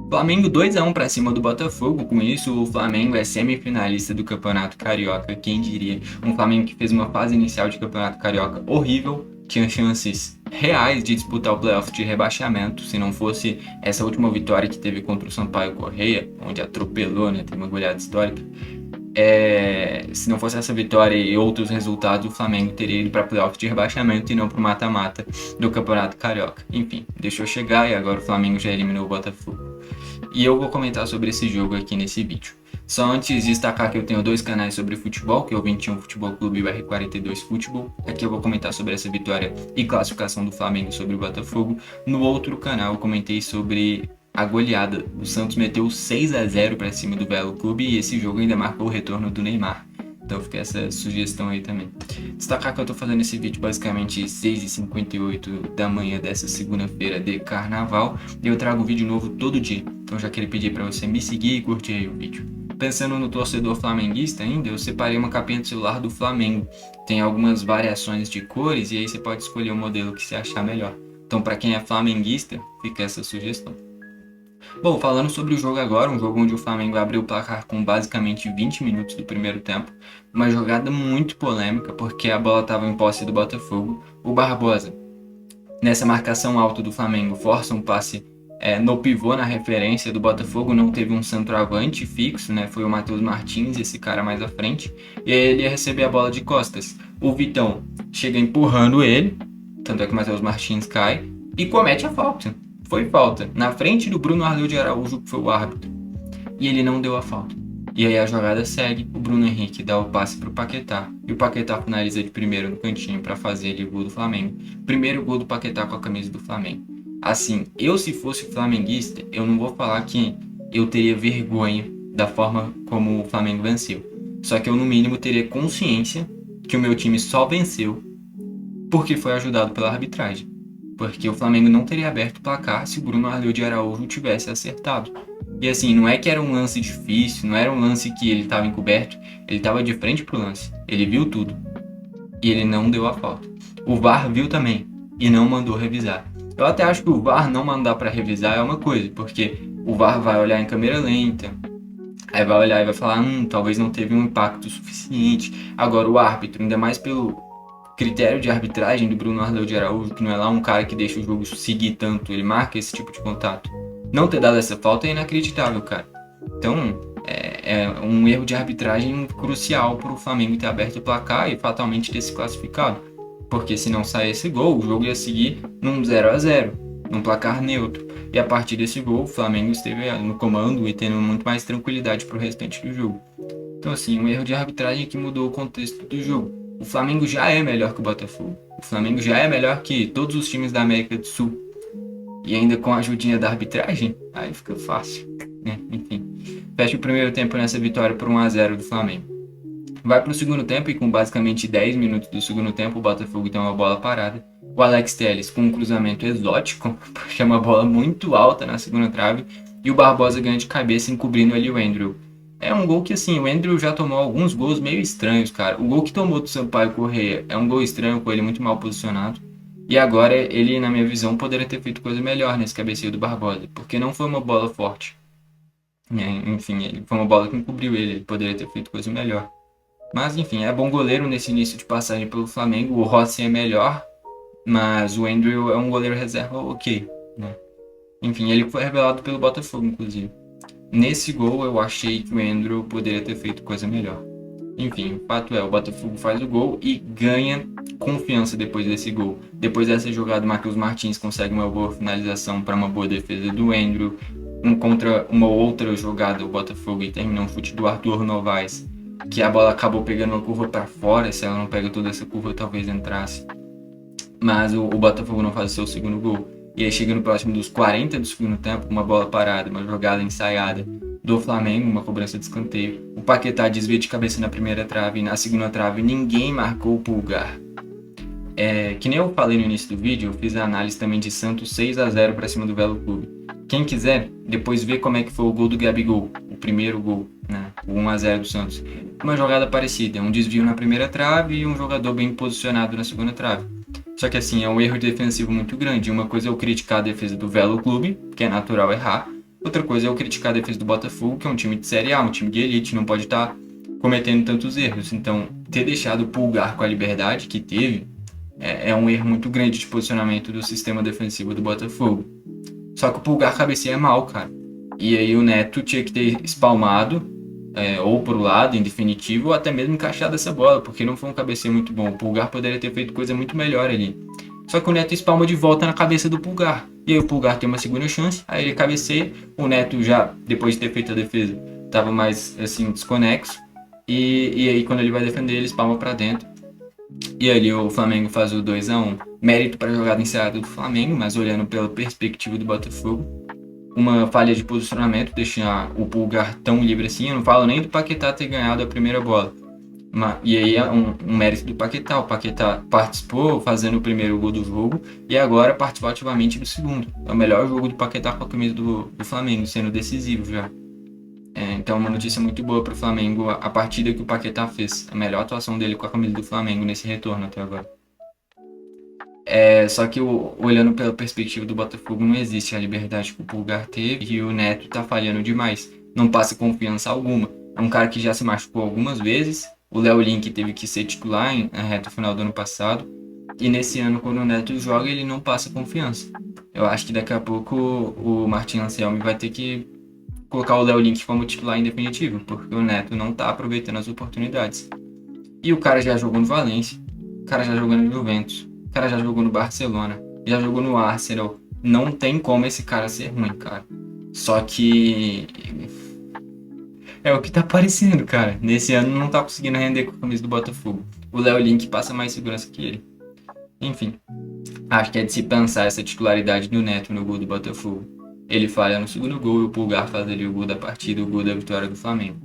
Flamengo 2-1 para cima do Botafogo. Com isso, o Flamengo é semifinalista do Campeonato Carioca. Quem diria? Um Flamengo que fez uma fase inicial de Campeonato Carioca horrível, tinha chances reais de disputar o playoff de rebaixamento, se não fosse essa última vitória que teve contra o Sampaio Corrêa, onde atropelou, né? Tem uma goleada histórica. Se não fosse essa vitória e outros resultados, o Flamengo teria ido para playoff de rebaixamento e não para o mata-mata do Campeonato Carioca. Enfim, deixou chegar e agora o Flamengo já eliminou o Botafogo. E eu vou comentar sobre esse jogo aqui nesse vídeo. Só antes de destacar que eu tenho dois canais sobre futebol, que é o 21 Futebol Clube e o R42 Futebol. Aqui eu vou comentar sobre essa vitória e classificação do Flamengo sobre o Botafogo. No outro canal eu comentei sobre a goleada. O Santos meteu 6-0 para cima do Belo Clube e esse jogo ainda marcou o retorno do Neymar. Então fica essa sugestão aí também. Destacar que eu tô fazendo esse vídeo basicamente 6h58 da manhã dessa segunda-feira de carnaval. E eu trago vídeo novo todo dia. Então já queria pedir para você me seguir e curtir aí o vídeo. Pensando no torcedor flamenguista ainda, eu separei uma capinha do celular do Flamengo. Tem algumas variações de cores e aí você pode escolher o modelo que você achar melhor. Então para quem é flamenguista, fica essa sugestão. Bom, falando sobre o jogo agora, um jogo onde o Flamengo abriu o placar com basicamente 20 minutos do primeiro tempo. Uma jogada muito polêmica, porque a bola estava em posse do Botafogo. O Barbosa, nessa marcação alta do Flamengo, força um passe no pivô, na referência do Botafogo. Não teve um centroavante fixo, né? Foi o Matheus Martins, esse cara mais à frente. E aí ele ia receber a bola de costas. O Vitão chega empurrando ele, tanto é que o Matheus Martins cai, e comete a falta. Foi falta, na frente do Bruno Arleu de Araújo, que foi o árbitro. E ele não deu a falta. E aí a jogada segue, o Bruno Henrique dá o passe para o Paquetá. E o Paquetá finaliza de primeiro no cantinho para fazer ali o gol do Flamengo. Primeiro gol do Paquetá com a camisa do Flamengo. Assim, eu se fosse flamenguista, eu não vou falar que eu teria vergonha da forma como o Flamengo venceu. Só que eu no mínimo teria consciência que o meu time só venceu porque foi ajudado pela arbitragem. Porque o Flamengo não teria aberto o placar se o Bruno Arleu de Araújo tivesse acertado. E assim, não é que era um lance difícil, não era um lance que ele estava encoberto, ele estava de frente pro lance, ele viu tudo. E ele não deu a falta. O VAR viu também e não mandou revisar. Eu até acho que o VAR não mandar para revisar é uma coisa, porque o VAR vai olhar em câmera lenta, aí vai olhar e vai falar, talvez não teve um impacto suficiente. Agora o árbitro, ainda mais pelo critério de arbitragem do Bruno Arleu de Araújo, que não é lá um cara que deixa o jogo seguir tanto, ele marca esse tipo de contato. Não ter dado essa falta é inacreditável, cara. Então, é um erro de arbitragem crucial para o Flamengo ter aberto o placar e fatalmente ter se classificado. Porque se não sair esse gol, o jogo ia seguir num 0-0, num placar neutro. E a partir desse gol, o Flamengo esteve no comando e tendo muito mais tranquilidade para o restante do jogo. Então, assim, um erro de arbitragem que mudou o contexto do jogo. O Flamengo já é melhor que o Botafogo. O Flamengo já é melhor que todos os times da América do Sul. E ainda com a ajudinha da arbitragem, aí fica fácil, né? Enfim, fecha o primeiro tempo nessa vitória por 1-0 do Flamengo. Vai para o segundo tempo e com basicamente 10 minutos do segundo tempo, o Botafogo tem uma bola parada. O Alex Telles com um cruzamento exótico, porque é uma bola muito alta na segunda trave. E o Barbosa ganha de cabeça encobrindo ali o Andrew. É um gol que, assim, o Andrew já tomou alguns gols meio estranhos, cara. O gol que tomou do Sampaio Corrêa é um gol estranho, com ele muito mal posicionado. E agora ele, na minha visão, poderia ter feito coisa melhor nesse cabeceio do Barbosa, porque não foi uma bola forte. Enfim, foi uma bola que encobriu ele poderia ter feito coisa melhor. Mas, enfim, é bom goleiro nesse início de passagem pelo Flamengo. O Rossi é melhor, mas o Andrew é um goleiro reserva ok, né? Enfim, ele foi revelado pelo Botafogo, inclusive. Nesse gol eu achei que o Andrew poderia ter feito coisa melhor. Enfim, o fato é, o Botafogo faz o gol e ganha confiança depois desse gol. Depois dessa jogada, o Matheus Martins consegue uma boa finalização para uma boa defesa do Andrew. Contra uma outra jogada, o Botafogo e termina um chute do Arthur Novaes, que a bola acabou pegando uma curva para fora. Se ela não pega toda essa curva, talvez entrasse. Mas o Botafogo não faz o seu segundo gol. E aí chega no próximo dos 40 do segundo tempo, uma bola parada, uma jogada ensaiada do Flamengo, uma cobrança de escanteio. O Paquetá desvia de cabeça na primeira trave e na segunda trave ninguém marcou o Pulgar. Que nem eu falei no início do vídeo, eu fiz a análise também de Santos 6-0 para cima do Belo Clube. Quem quiser, depois ver como é que foi o gol do Gabigol, o primeiro gol, né? O 1-0 do Santos. Uma jogada parecida, um desvio na primeira trave e um jogador bem posicionado na segunda trave. Só que assim, é um erro defensivo muito grande. Uma coisa é eu criticar a defesa do Velo Clube, que é natural errar. Outra coisa é eu criticar a defesa do Botafogo, que é um time de Série A, um time de elite, não pode estar cometendo tantos erros. Então, ter deixado o Pulgar com a liberdade que teve é um erro muito grande de posicionamento do sistema defensivo do Botafogo. Só que o Pulgar cabeceia mal, cara. E aí o Neto tinha que ter espalmado, ou pro lado, em definitivo, ou até mesmo encaixado essa bola, porque não foi um cabeceio muito bom. O Pulgar poderia ter feito coisa muito melhor ali. Só que o Neto espalma de volta na cabeça do Pulgar. E aí o Pulgar tem uma segunda chance, aí ele cabeceia. O Neto já, depois de ter feito a defesa, estava mais assim, desconexo. E aí quando ele vai defender, ele espalma para dentro. E ali o Flamengo faz o 2-1. Mérito para a jogada encerrada do Flamengo, mas olhando pela perspectiva do Botafogo. Uma falha de posicionamento, deixar o Pulgar tão livre assim. Eu não falo nem do Paquetá ter ganhado a primeira bola. E aí é um mérito do Paquetá. O Paquetá participou fazendo o primeiro gol do jogo e agora participou ativamente do segundo. É o melhor jogo do Paquetá com a camisa do Flamengo, sendo decisivo já. Então uma notícia muito boa para o Flamengo, a partida que o Paquetá fez. A melhor atuação dele com a camisa do Flamengo nesse retorno até agora. Só que olhando pela perspectiva do Botafogo, não existe a liberdade que o Pulgar teve e o Neto tá falhando demais. Não passa confiança alguma. É um cara que já se machucou algumas vezes. O Léo Link teve que ser titular na reta final do ano passado. E nesse ano, quando o Neto joga, ele não passa confiança. Eu acho que daqui a pouco o Martin Anselmi vai ter que colocar o Léo Link como titular em definitivo, porque o Neto não tá aproveitando as oportunidades. E o cara já jogou no Valência, o cara já jogou no Juventus, o cara já jogou no Barcelona, já jogou no Arsenal. Não tem como esse cara ser ruim, cara. Só que é o que tá aparecendo, cara. Nesse ano não tá conseguindo render com a camisa do Botafogo. O Léo Link passa mais segurança que ele. Enfim, acho que é de se pensar essa titularidade do Neto no gol do Botafogo. Ele falha no segundo gol e o Pulgar faz ali o gol da partida, o gol da vitória do Flamengo.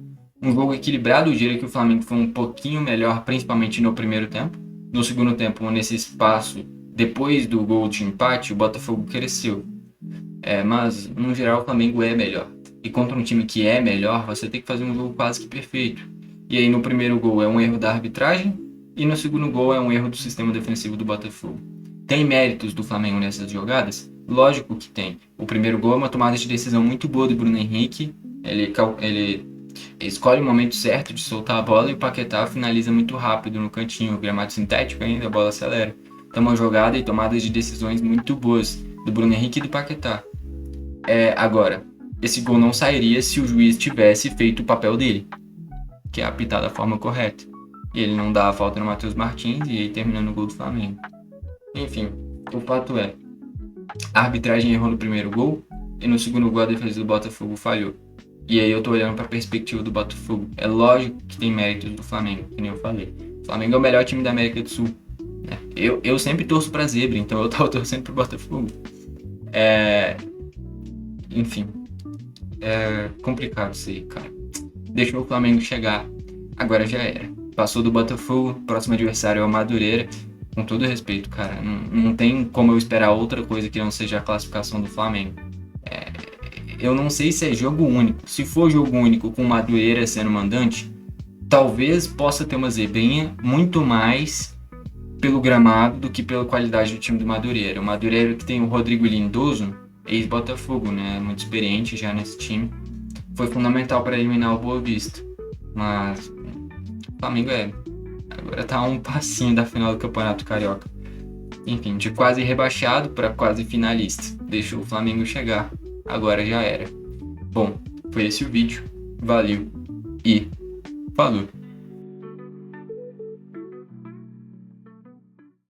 Um jogo equilibrado, eu diria que o Flamengo foi um pouquinho melhor, principalmente no primeiro tempo. No segundo tempo, nesse espaço, depois do gol de empate, o Botafogo cresceu. Mas, no geral, o Flamengo é melhor. E contra um time que é melhor, você tem que fazer um jogo quase que perfeito. E aí, no primeiro gol é um erro da arbitragem, e no segundo gol é um erro do sistema defensivo do Botafogo. Tem méritos do Flamengo nessas jogadas? Lógico que tem. O primeiro gol é uma tomada de decisão muito boa do Bruno Henrique. Ele escolhe o momento certo de soltar a bola e o Paquetá finaliza muito rápido no cantinho. O gramado sintético ainda, a bola acelera. Então uma jogada e tomadas de decisões muito boas do Bruno Henrique e do Paquetá. Agora, esse gol não sairia se o juiz tivesse feito o papel dele, que é apitar da forma correta. E ele não dá a falta no Matheus Martins e aí terminando o gol do Flamengo. Enfim, o fato é, a arbitragem errou no primeiro gol e no segundo gol a defesa do Botafogo falhou. E aí eu tô olhando para a perspectiva do Botafogo. É lógico que tem méritos do Flamengo, que nem eu falei. O Flamengo é o melhor time da América do Sul. Né? Eu sempre torço pra zebra, então eu tava torcendo pro Botafogo. Enfim, é complicado isso aí, cara. Deixa o Flamengo chegar. Agora já era. Passou do Botafogo, próximo adversário é o Madureira. Com todo respeito, cara, não tem como eu esperar outra coisa que não seja a classificação do Flamengo. Eu não sei se é jogo único. Se for jogo único com o Madureira sendo mandante, talvez possa ter uma zebrinha muito mais pelo gramado do que pela qualidade do time do Madureira. O Madureira que tem o Rodrigo Lindoso, ex-Botafogo, né, muito experiente já nesse time, foi fundamental para eliminar o Boa Vista. Mas o Flamengo agora tá a um passinho da final do Campeonato Carioca. Enfim, de quase rebaixado para quase finalista. Deixa o Flamengo chegar. Agora já era. Bom, foi esse o vídeo. Valeu e falou!